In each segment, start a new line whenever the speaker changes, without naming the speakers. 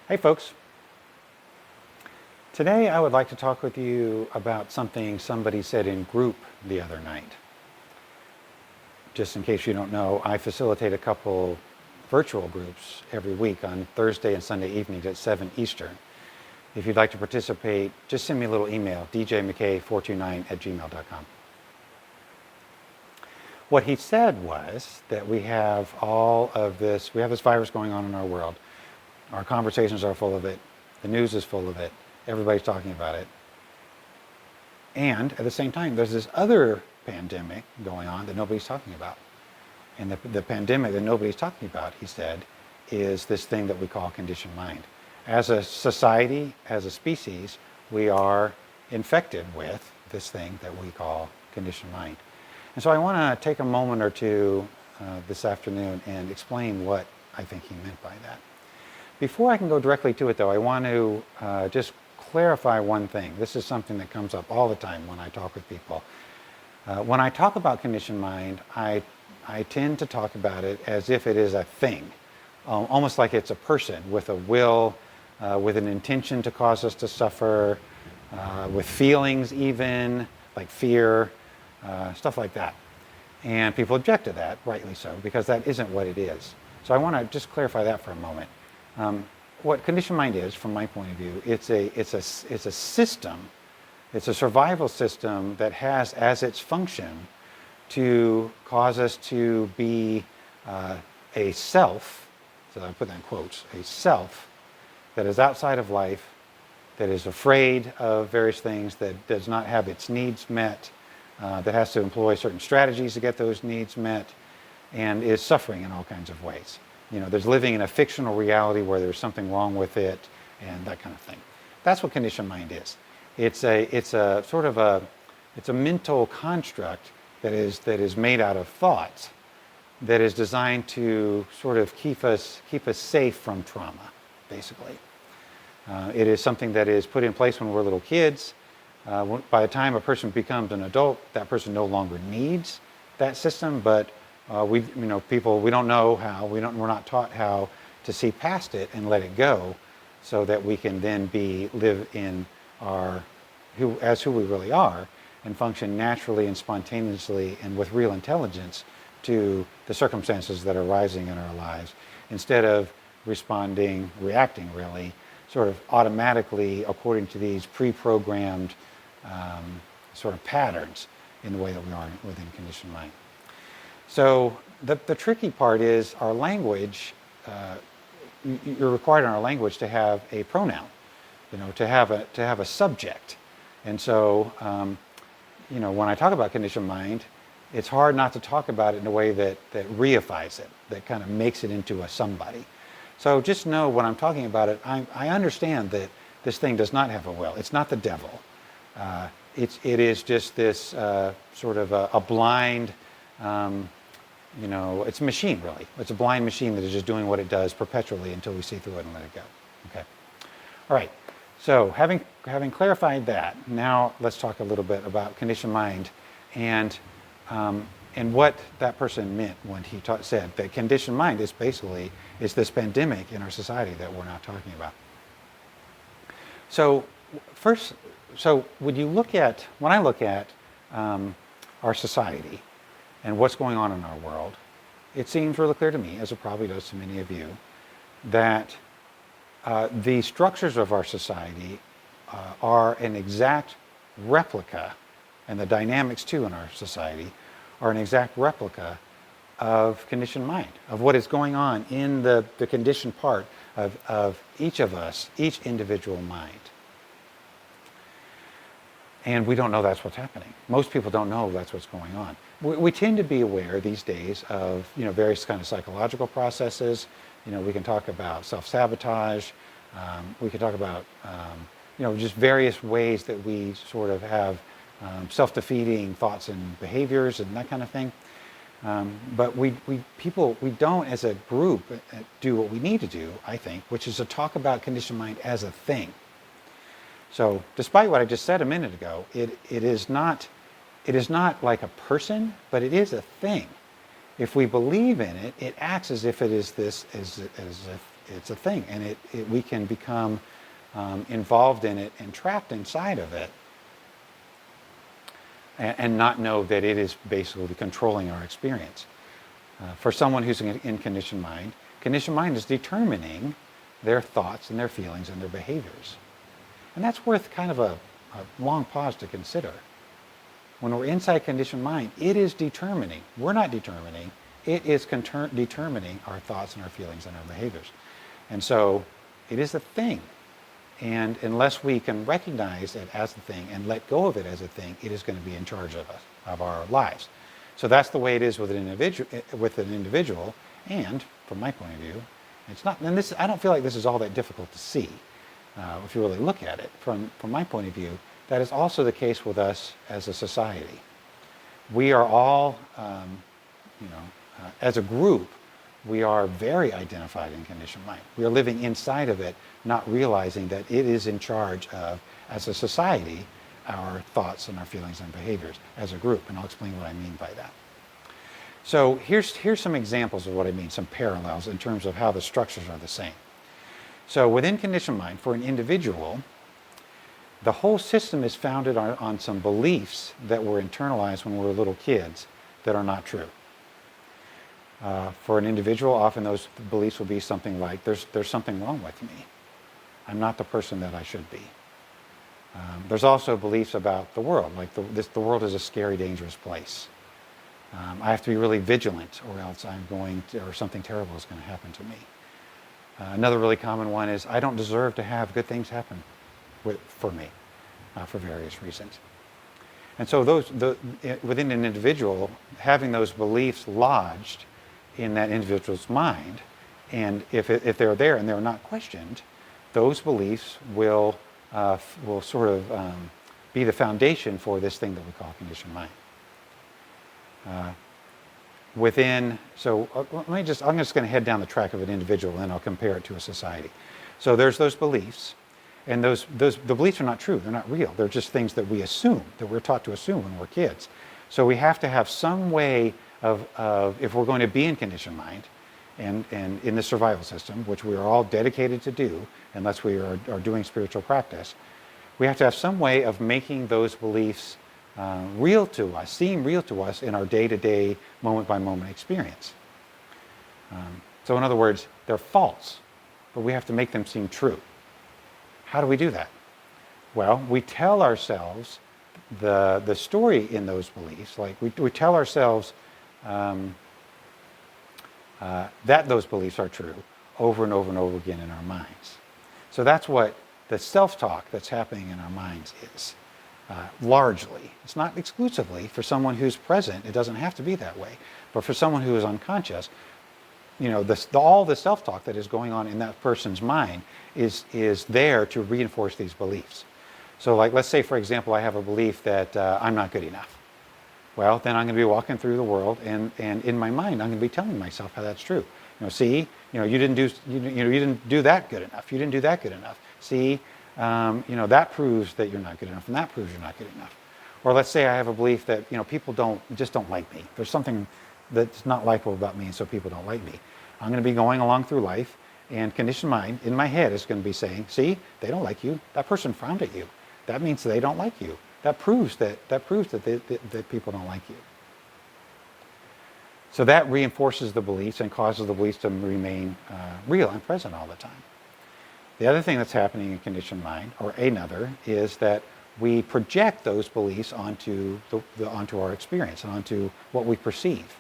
Hey folks, today I would like to talk with you about something somebody said in group the other night. Just in case you don't know, I facilitate a couple virtual groups every week on Thursday and Sunday evenings at 7 Eastern. If you'd like to participate, just send me a little email, djmckay429@gmail.com. What he said was that we have this virus going on in our world. Our conversations are full of it. The news is full of it. Everybody's talking about it. And at the same time, there's this other pandemic going on that nobody's talking about. And the pandemic that nobody's talking about, he said, is this thing that we call conditioned mind. As a society, as a species, we are infected with this thing that we call conditioned mind. And so I want to take a moment or two this afternoon and explain what I think he meant by that. Before I can go directly to it, though, I want to just clarify one thing. This is something that comes up all the time when I talk with people. When I talk about conditioned mind, I tend to talk about it as if it is a thing, almost like it's a person with a will, with an intention to cause us to suffer, with feelings even, like fear, stuff like that. And people object to that, rightly so, because that isn't what it is. So I want to just clarify that for a moment. What conditioned mind is, from my point of view, it's a system, it's a survival system that has as its function to cause us to be a self, so I put that in quotes, a self that is outside of life, that is afraid of various things, that does not have its needs met, that has to employ certain strategies to get those needs met, and is suffering in all kinds of ways. You know, there's living in a fictional reality where there's something wrong with it and that kind of thing. That's what conditioned mind is. It's a mental construct that is made out of thoughts that is designed to sort of keep us safe from trauma, basically. It is something that is put in place when we're little kids. By the time a person becomes an adult, that person no longer needs that system, but we don't know how, we're not taught how to see past it and let it go so that we can then live in who we really are and function naturally and spontaneously and with real intelligence to the circumstances that are arising in our lives, instead of reacting really, sort of automatically according to these pre-programmed sort of patterns in the way that we are within conditioned mind. So the tricky part is our language. You're required in our language to have a pronoun, to have a subject. And so, when I talk about conditioned mind, it's hard not to talk about it in a way that reifies it, that kind of makes it into a somebody. So just know when I'm talking about it, I understand that this thing does not have a will. It's not the devil. It is just this sort of a blind. It's a machine, really. It's a blind machine that is just doing what it does perpetually until we see through it and let it go. Okay. All right. So having clarified that, now let's talk a little bit about conditioned mind and what that person meant when he said that conditioned mind is basically this pandemic in our society that we're not talking about. So when I look at our society and what's going on in our world, it seems really clear to me, as it probably does to many of you, that the structures of our society are an exact replica, and the dynamics too in our society are an exact replica of conditioned mind, of what is going on in the conditioned part of each of us, each individual mind. And we don't know that's what's happening. Most people don't know that's what's going on. We tend to be aware these days of various kind of psychological processes. We can talk about self-sabotage. We can talk about just various ways that we sort of have self-defeating thoughts and behaviors and that kind of thing. But we don't, as a group, do what we need to do, I think, which is to talk about conditioned mind as a thing. So, despite what I just said a minute ago, it is not like a person, but it is a thing. If we believe in it, it acts as if it is it's a thing, and we can become involved in it and trapped inside of it, and not know that it is basically controlling our experience. For someone who's in conditioned mind is determining their thoughts and their feelings and their behaviors. And that's worth kind of a long pause to consider. When we're inside conditioned mind, it is determining. We're not determining. It is determining our thoughts and our feelings and our behaviors. And so it is a thing. And unless we can recognize it as a thing and let go of it as a thing, it is going to be in charge of us, of our lives. So that's the way it is with an individual. And from my point of view, it's not. And this, I don't feel like this is all that difficult to see if you really look at it. From my point of view, that is also the case with us as a society. We are all, as a group, we are very identified in conditioned mind. We are living inside of it, not realizing that it is in charge of, as a society, our thoughts and our feelings and behaviors as a group. And I'll explain what I mean by that. So here's some examples of what I mean, some parallels in terms of how the structures are the same. So within conditioned mind, for an individual, the whole system is founded on some beliefs that were internalized when we were little kids that are not true. For an individual, often those beliefs will be something like, there's something wrong with me. I'm not the person that I should be. There's also beliefs about the world, like the world is a scary, dangerous place. I have to be really vigilant, or else or something terrible is going to happen to me. Another really common one is, I don't deserve to have good things happen for me, for various reasons. And so within an individual, having those beliefs lodged in that individual's mind, and if they're there and they're not questioned, those beliefs will sort of be the foundation for this thing that we call conditioned mind. I'm just going to head down the track of an individual, and then I'll compare it to a society. So there's those beliefs, and the beliefs are not true. They're not real. They're just things that we assume, that we're taught to assume when we're kids. So we have to have some way of if we're going to be in conditioned mind, and in the survival system, which we are all dedicated to do, unless we are doing spiritual practice, we have to have some way of making those beliefs real to us, seem real to us in our day-to-day, moment-by-moment experience. So in other words, they're false, but we have to make them seem true. How do we do that? Well, we tell ourselves the story in those beliefs, like we tell ourselves that those beliefs are true over and over and over again in our minds. So that's what the self-talk that's happening in our minds is. Largely. It's not exclusively. For someone who's present, it doesn't have to be that way. But for someone who is unconscious, all the self-talk that is going on in that person's mind is there to reinforce these beliefs. So like, let's say, for example, I have a belief that I'm not good enough. Well, then I'm going to be walking through the world, and in my mind, I'm going to be telling myself how that's true. You didn't do that good enough. You didn't do that good enough. See, that proves that you're not good enough, and that proves you're not good enough. Or let's say I have a belief that people don't like me. There's something that's not likable about me, and so people don't like me. I'm going to be going along through life, and conditioned mind in my head is going to be saying, "See, they don't like you. That person frowned at you. That means they don't like you. That proves that people don't like you." So that reinforces the beliefs and causes the beliefs to remain real and present all the time. The other thing that's happening in conditioned mind, or another, is that we project those beliefs onto our experience and onto what we perceive.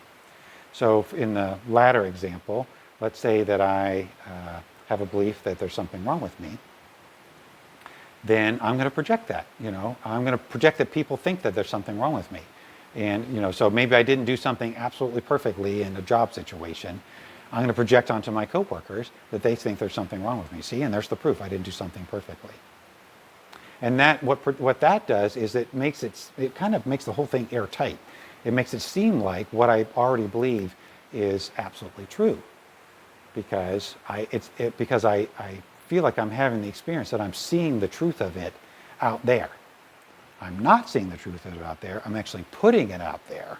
So in the latter example, let's say that I have a belief that there's something wrong with me. Then I'm going to project that. I'm going to project that people think that there's something wrong with me. And so maybe I didn't do something absolutely perfectly in a job situation. I'm going to project onto my coworkers that they think there's something wrong with me. See, and there's the proof. I didn't do something perfectly. And that what that does is it kind of makes the whole thing airtight. It makes it seem like what I already believe is absolutely true, because I feel like I'm having the experience that I'm seeing the truth of it out there. I'm not seeing the truth of it out there. I'm actually putting it out there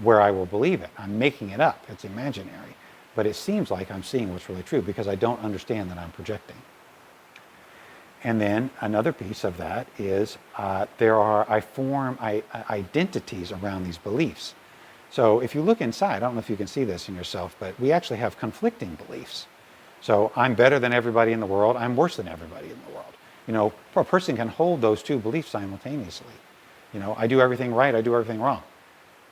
where I will believe it. I'm making it up. It's imaginary. but it seems like I'm seeing what's really true because I don't understand that I'm projecting. And then another piece of that is I form identities around these beliefs. So if you look inside, I don't know if you can see this in yourself, but we actually have conflicting beliefs. So I'm better than everybody in the world, I'm worse than everybody in the world. You know, a person can hold those two beliefs simultaneously. You know, I do everything right, I do everything wrong.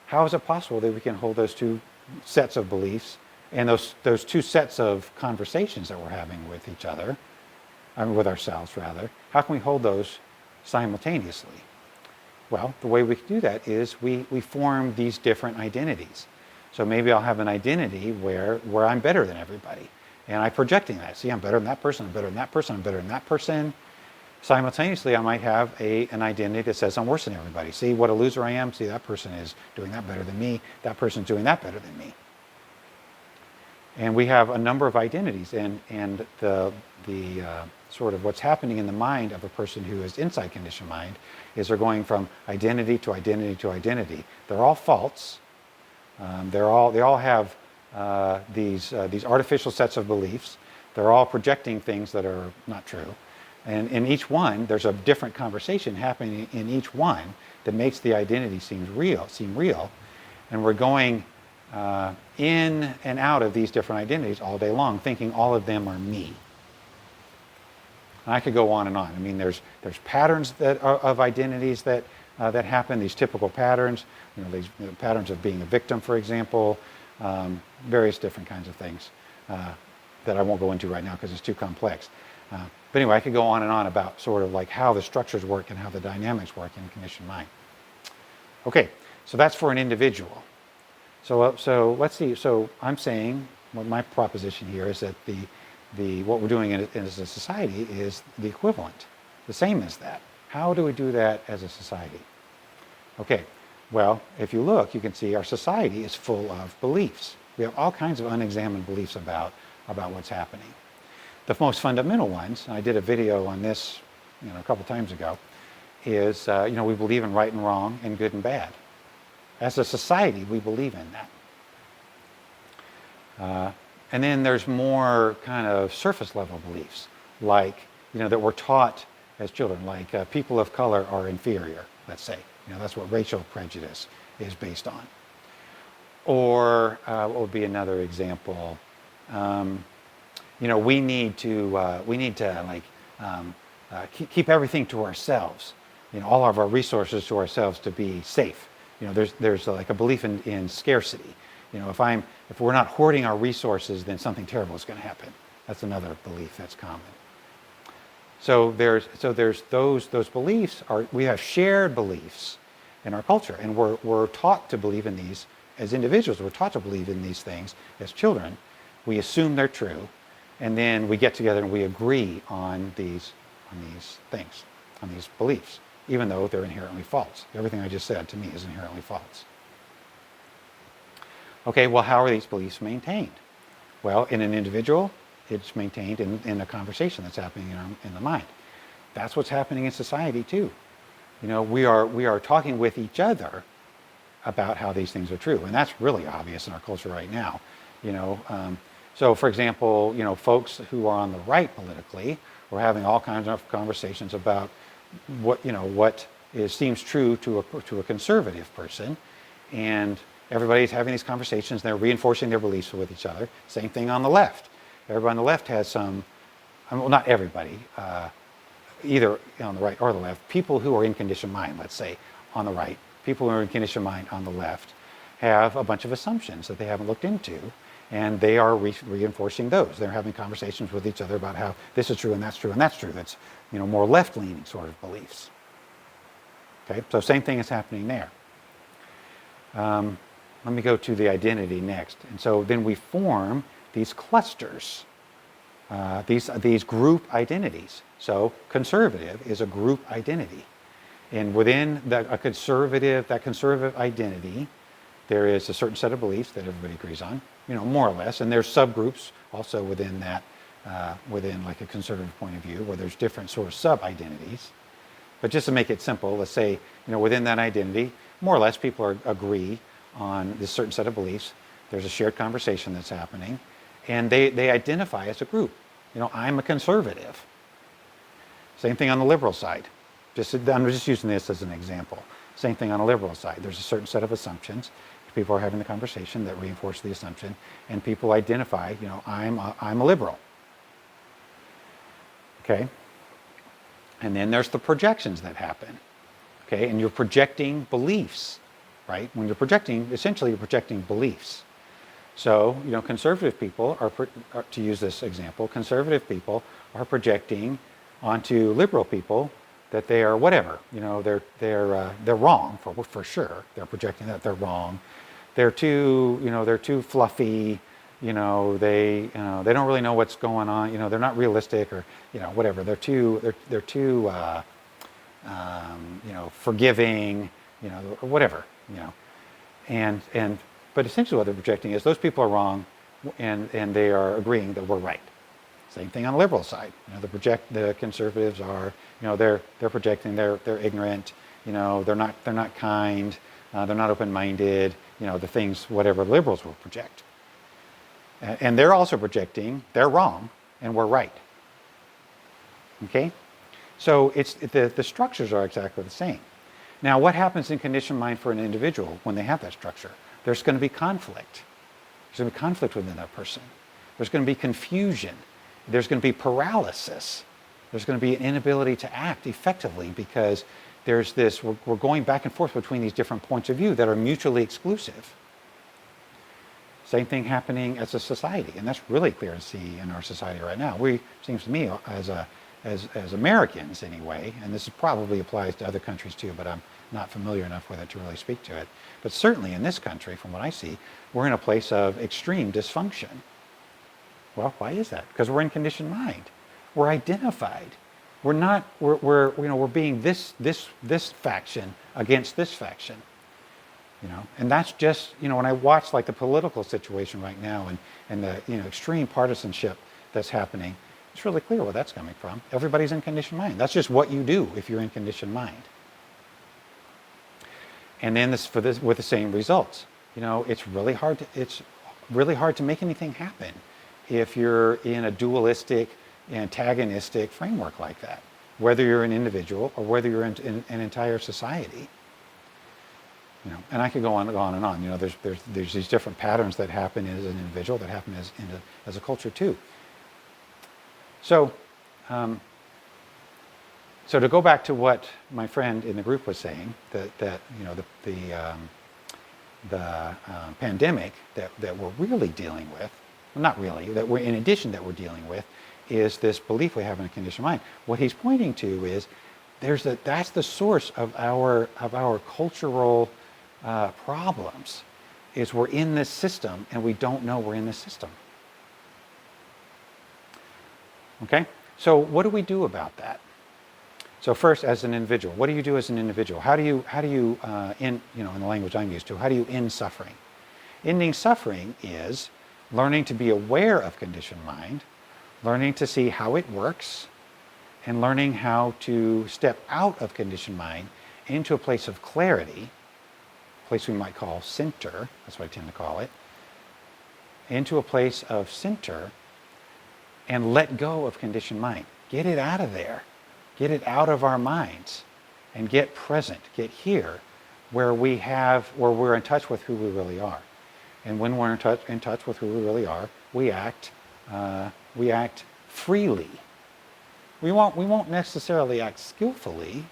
How is it possible that we can hold those two sets of beliefs and those two sets of conversations that we're having with each other, with ourselves rather, how can we hold those simultaneously? Well, the way we can do that is we form these different identities. So maybe I'll have an identity where I'm better than everybody. And I'm projecting that. See, I'm better than that person, I'm better than that person, I'm better than that person. Simultaneously, I might have an identity that says I'm worse than everybody. See what a loser I am? See, that person is doing that better than me. That person's doing that better than me. And we have a number of identities, and the sort of what's happening in the mind of a person who is inside conditioned mind is they're going from identity to identity to identity. They're all false. They all have these artificial sets of beliefs. They're all projecting things that are not true. And in each one, there's a different conversation happening in each one that makes the identity seem real. And we're going in and out of these different identities all day long, thinking all of them are me. And I could go on and on. I mean, there's patterns of identities that happen. These typical patterns, these patterns of being a victim, for example, various different kinds of things that I won't go into right now because it's too complex. But anyway, I could go on and on about sort of like how the structures work and how the dynamics work in a conditioned mind. Okay, so that's for an individual. So let's see. So I'm saying, my proposition here is that what we're doing as a society is the equivalent, the same as that. How do we do that as a society? Okay, well, if you look, you can see our society is full of beliefs. We have all kinds of unexamined beliefs about what's happening. The most fundamental ones, and I did a video on this a couple times ago, is we believe in right and wrong and good and bad. As a society, we believe in that. And then there's more kind of surface level beliefs, like that we're taught as children, like people of color are inferior, let's say. That's what racial prejudice is based on. Or what would be another example? We need to keep everything to ourselves. All of our resources to ourselves to be safe. There's like a belief in scarcity. If we're not hoarding our resources, then something terrible is going to happen. That's another belief that's common. So there's those beliefs we have shared beliefs in our culture, and we're taught to believe in these as individuals. We're taught to believe in these things as children. We assume they're true, and then we get together and we agree on these things, on these beliefs, even though they're inherently false. Everything I just said to me is inherently false. Okay, well, how are these beliefs maintained? Well, in an individual, it's maintained in a conversation that's happening in the mind. That's what's happening in society too. We are talking with each other about how these things are true, and that's really obvious in our culture right now. So, for example, folks who are on the right politically, we're having all kinds of conversations about what seems true to a conservative person, and everybody's having these conversations. They're reinforcing their beliefs with each other. Same thing on the left. Everybody on the left has not everybody, either on the right or the left. People who are in conditioned mind, let's say, on the right, people who are in conditioned mind on the left, have a bunch of assumptions that they haven't looked into, and they are reinforcing those. They're having conversations with each other about how this is true and that's true and that's true. That's more left-leaning sort of beliefs. Okay, so same thing is happening there. Let me go to the identity next. And so then we form these clusters, these group identities. So conservative is a group identity. And within that conservative identity, there is a certain set of beliefs that everybody agrees on, more or less. And there's subgroups also within that, within like a conservative point of view, where there's different sort of sub-identities. But just to make it simple, let's say, within that identity, more or less people agree on this certain set of beliefs. There's a shared conversation that's happening, and they identify as a group. I'm a conservative. Same thing on the liberal side. I'm just using this as an example. Same thing on the liberal side. There's a certain set of assumptions. People are having the conversation that reinforce the assumption, and people identify, I'm a liberal. Okay? And then there's the projections that happen. Okay? And you're projecting beliefs, right? When you're projecting, essentially you're projecting beliefs. So, conservative people are, to use this example, conservative people are projecting onto liberal people that they are whatever. They're wrong for sure. They're projecting that they're wrong. They're too fluffy. They don't really know what's going on. They're not realistic, or whatever. They're too forgiving. Or whatever. But essentially what they're projecting is those people are wrong, and they are agreeing that we're right. Same thing on the liberal side. The conservatives are, they're projecting they're ignorant. They're not kind. They're not open-minded. The things whatever liberals will project. And they're also projecting they're wrong and we're right. Okay, so it's the structures are exactly the same. Now, what happens in conditioned mind for an individual when they have that structure? There's going to be conflict. There's going to be conflict within that person. There's going to be confusion. There's going to be paralysis. There's going to be an inability to act effectively because there's this, we're going back and forth between these different points of view that are mutually exclusive. Same thing happening as a society, and that's really clear to see in our society right now. Seems to me, as Americans anyway, and this probably applies to other countries too, but I'm not familiar enough with it to really speak to it. But certainly in this country, from what I see, we're in a place of extreme dysfunction. Well, why is that? Because we're in conditioned mind. We're identified. We're being this faction against this faction. And that's just, when I watch like the political situation right now and the extreme partisanship that's happening, it's really clear where that's coming from. Everybody's in conditioned mind. That's just what you do if you're in conditioned mind. And then with the same results. It's really hard to make anything happen if you're in a dualistic, antagonistic framework like that, whether you're an individual or whether you're in an entire society. And I could go on and on. There's these different patterns that happen as an individual, that happen as a culture too. So, so to go back to what my friend in the group was saying, that the pandemic that we're really dealing with, well, not really, that we're dealing with, is this belief we have in a conditioned mind. What he's pointing to is that's the source of our cultural problems, is we're in this system and we don't know we're in this system. Okay, so what do we do about that? So first, as an individual, what do you do as an individual? How do you in the language I'm used to, how do you end suffering? Ending suffering is learning to be aware of conditioned mind, learning to see how it works, and learning how to step out of conditioned mind into a place of clarity, a place we might call center, that's what I tend to call it, into a place of center, and let go of conditioned mind. Get it out of there. Get it out of our minds and get present, get here, where we're in touch with who we really are. And when we're in touch with who we really are, we act freely. We won't necessarily act skillfully,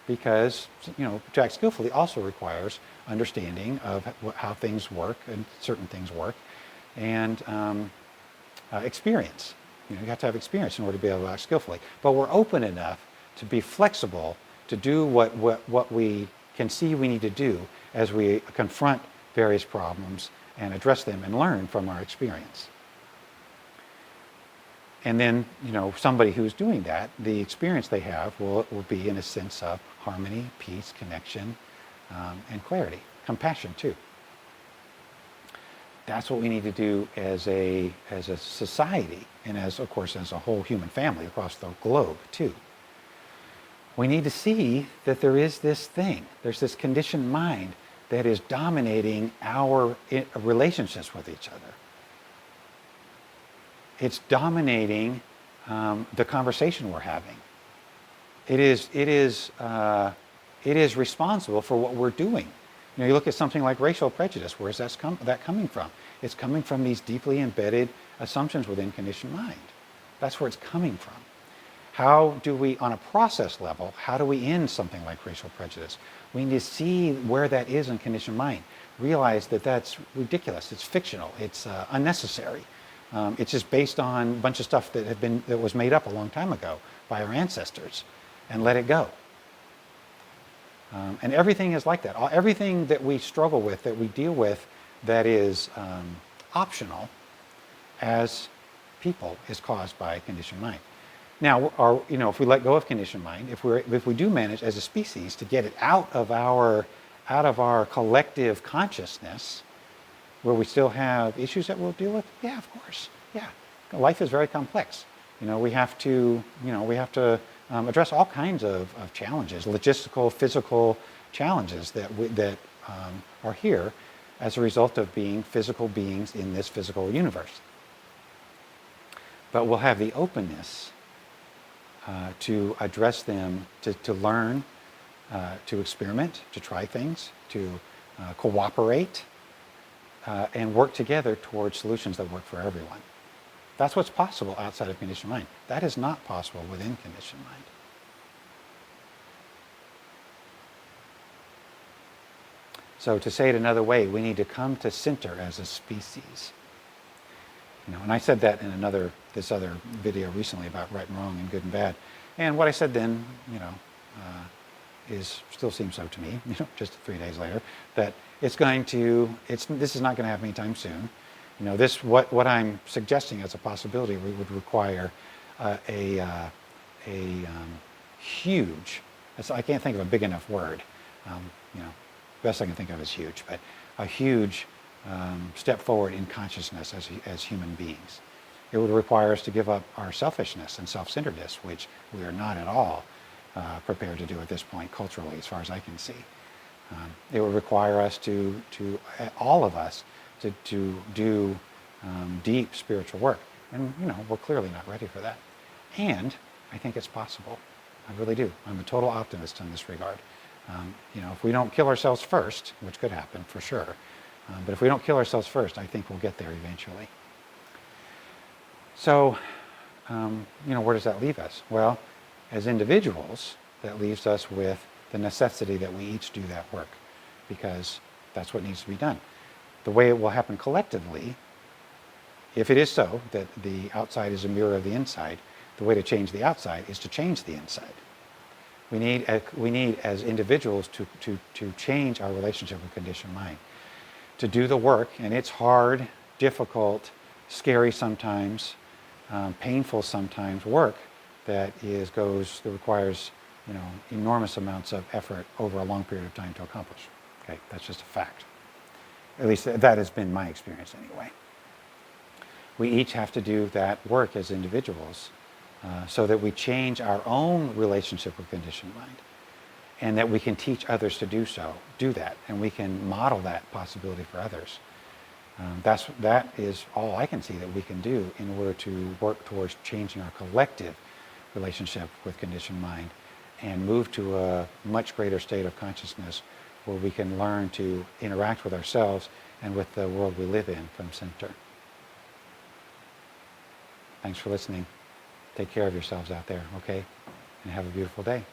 because to act skillfully also requires understanding of how things work and certain things work, and experience. You have to have experience in order to be able to act skillfully. But we're open enough to be flexible to do what we can see we need to do as we confront various problems and address them and learn from our experience. And then, somebody who's doing that, the experience they have will be in a sense of harmony, peace, connection, and clarity, compassion too. That's what we need to do as a society, and as a whole human family across the globe too. We need to see that there is this thing, there's this conditioned mind that is dominating our relationships with each other. It's dominating the conversation we're having. It is responsible for what we're doing. You know, you look at something like racial prejudice. Where is that coming from? It's coming from these deeply embedded assumptions within conditioned mind. That's where it's coming from. How do we, on a process level, how do we end something like racial prejudice? We need to see where that is in conditioned mind. Realize that that's ridiculous. It's fictional. It's unnecessary. It's just based on a bunch of stuff that was made up a long time ago by our ancestors, and let it go. And everything is like that. Everything that we struggle with, that we deal with, that is optional as people, is caused by conditioned mind. Now, if we let go of conditioned mind, if we do manage as a species to get it out of our collective consciousness, where we still have issues that we'll deal with, yeah, of course, yeah. Life is very complex. We have to address all kinds of challenges, logistical, physical challenges that are here as a result of being physical beings in this physical universe. But we'll have the openness to address them, to learn, to experiment, to try things, to cooperate, and work together towards solutions that work for everyone. That's what's possible outside of conditioned mind. That is not possible within conditioned mind. So to say it another way, we need to come to center as a species. And I said that in this other video recently about right and wrong and good and bad. And what I said then, still seems so to me, just 3 days later, that this is not going to happen anytime soon. What I'm suggesting as a possibility would require a huge, I can't think of a big enough word, best I can think of is huge, but a huge step forward in consciousness as human beings. It would require us to give up our selfishness and self-centeredness, which we are not at all prepared to do at this point culturally, as far as I can see. It would require us all of us, to do deep spiritual work. And, we're clearly not ready for that. And I think it's possible. I really do. I'm a total optimist in this regard. If we don't kill ourselves first, which could happen for sure, but if we don't kill ourselves first, I think we'll get there eventually. So, where does that leave us? Well, as individuals, that leaves us with the necessity that we each do that work, because that's what needs to be done. The way it will happen collectively, if it is so that the outside is a mirror of the inside, the way to change the outside is to change the inside. We need as individuals to change our relationship with conditioned mind, to do the work, and it's hard, difficult, scary sometimes, painful sometimes work that requires enormous amounts of effort over a long period of time to accomplish. Okay, that's just a fact. At least that has been my experience anyway. We each have to do that work as individuals so that we change our own relationship with conditioned mind, and that we can teach others to do that, and we can model that possibility for others. That is all I can see that we can do in order to work towards changing our collective relationship with conditioned mind and move to a much greater state of consciousness where we can learn to interact with ourselves and with the world we live in from center. Thanks for listening. Take care of yourselves out there, okay? And have a beautiful day.